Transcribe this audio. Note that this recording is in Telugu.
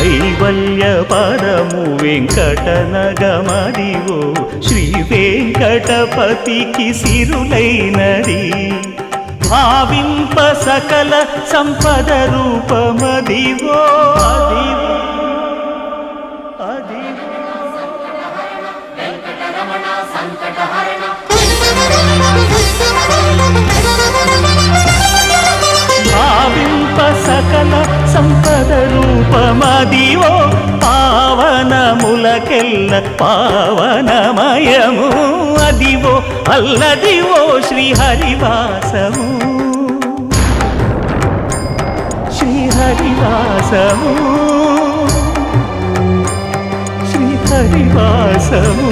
కైవల్య పదము వెంకటనగమదివో శ్రీ వెంకటపతికి సిరులైనది భావింప సకల సంపద రూపమదివో అదివో భావింప సకల సంపద రూపమదివో పావనములకెల్ల పావనమయము అదివో అల్లదివో శ్రీహరివాసము శ్రీహరివాసము శ్రీహరివాసము